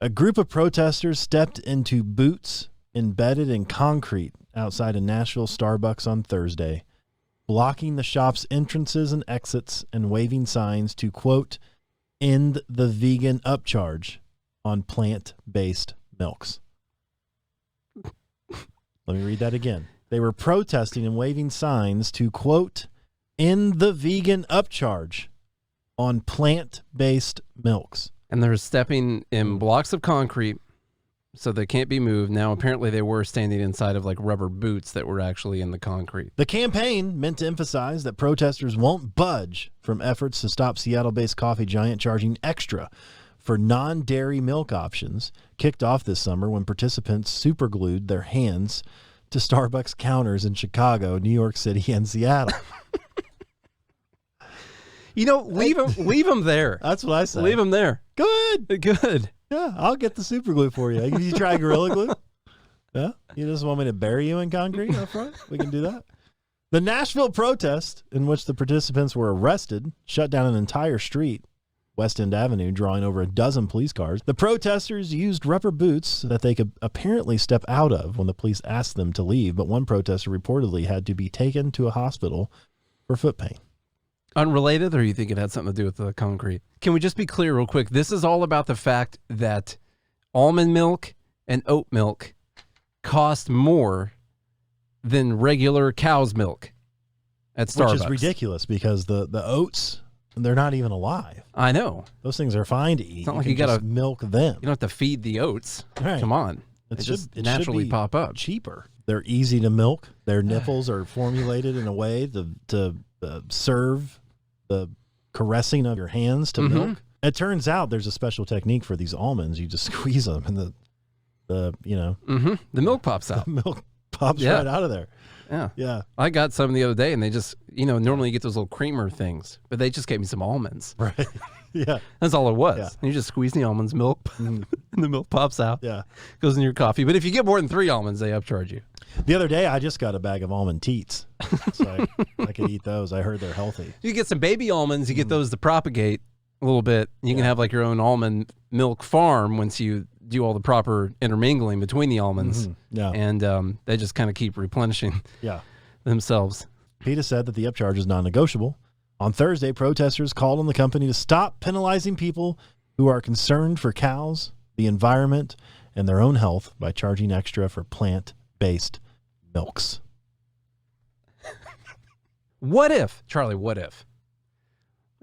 A group of protesters stepped into boots embedded in concrete outside a Nashville Starbucks on Thursday, blocking the shop's entrances and exits and waving signs to, quote, end the vegan upcharge on plant-based milks. Let me read that again. They were protesting and waving signs to, quote, end the vegan upcharge on plant-based milks. And they're stepping in blocks of concrete so they can't be moved. Now, apparently they were standing inside of like rubber boots that were actually in the concrete. The campaign meant to emphasize that protesters won't budge from efforts to stop Seattle-based coffee giant charging extra for non-dairy milk options, kicked off this summer when participants superglued their hands to Starbucks counters in Chicago, New York City, and Seattle. You know, leave them there. That's what I say. Leave them there. Good. Yeah, I'll get the super glue for you. You try Gorilla Glue? Yeah? You just want me to bury you in concrete up front? We can do that. The Nashville protest, in which the participants were arrested, shut down an entire street, West End Avenue, drawing over a dozen police cars. The protesters used rubber boots that they could apparently step out of when the police asked them to leave, but one protester reportedly had to be taken to a hospital for foot pain. Unrelated, or you think it had something to do with the concrete? Can we just be clear real quick? This is all about the fact that almond milk and oat milk cost more than regular cow's milk at Starbucks. Which is ridiculous because the oats, they're not even alive. I know. Those things are fine to eat. It's not like you got to milk them. You don't have to feed the oats. Right. Come on. It just naturally pop up. Cheaper. They're easy to milk. Their nipples are formulated in a way to serve the caressing of your hands to milk. It turns out there's a special technique for these almonds. You just squeeze them and the milk pops out. The milk pops right out of there. Yeah. I got some the other day and they just, normally you get those little creamer things, but they just gave me some almonds. Right. Yeah. That's all it was. Yeah. And you just squeeze the almonds, milk, and the milk pops out. Yeah. Goes in your coffee. But if you get more than 3 almonds, they upcharge you. The other day, I just got a bag of almond teats, so I could eat those. I heard they're healthy. You get some baby almonds, you get those to propagate a little bit. You can have like your own almond milk farm once you do all the proper intermingling between the almonds. Yeah. And they just kind of keep replenishing themselves. PETA said that the upcharge is non-negotiable. On Thursday, protesters called on the company to stop penalizing people who are concerned for cows, the environment, and their own health by charging extra for plant-based milks. What if, Charlie,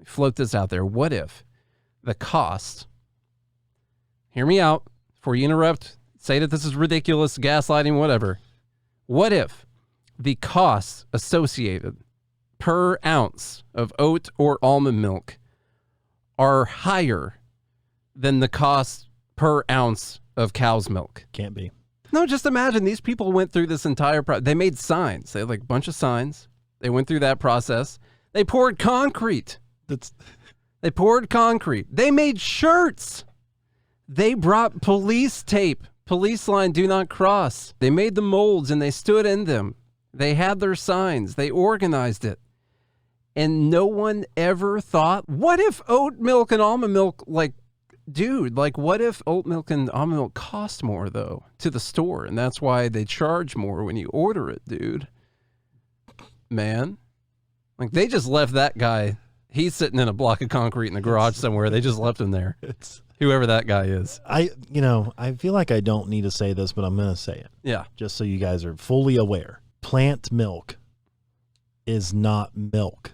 float this out there, what if the cost, hear me out before you interrupt, say that this is ridiculous, gaslighting, whatever. What if the costs associated per ounce of oat or almond milk are higher than the cost per ounce of cow's milk? Can't be. No, just imagine these people went through this entire process. They made signs. They had like a bunch of signs. They went through that process. They poured concrete. They poured concrete. They made shirts. They brought police tape. Police line, do not cross. They made the molds and they stood in them. They had their signs. They organized it. And no one ever thought, what if oat milk and almond milk, what if oat milk and almond milk cost more, though, to the store? And that's why they charge more when you order it, dude. Man. Like, they just left that guy. He's sitting in a block of concrete in the garage somewhere. They just left him there. Whoever that guy is. I feel like I don't need to say this, but I'm going to say it. Yeah. Just so you guys are fully aware. Plant milk is not milk.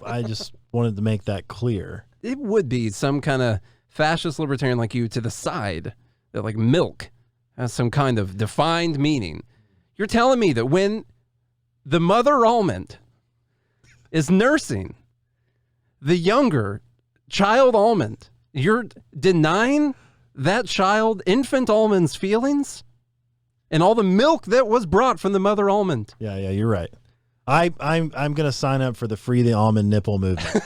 I just wanted to make that clear. It would be some kind of fascist libertarian like you to the side that like milk has some kind of defined meaning. You're telling me that when the mother almond is nursing the younger child almond, you're denying that child, infant almond's feelings and all the milk that was brought from the mother almond. Yeah, you're right. I'm gonna sign up for the Free the Almond Nipple movement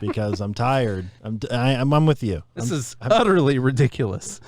because I'm tired. I'm with you. This is utterly ridiculous.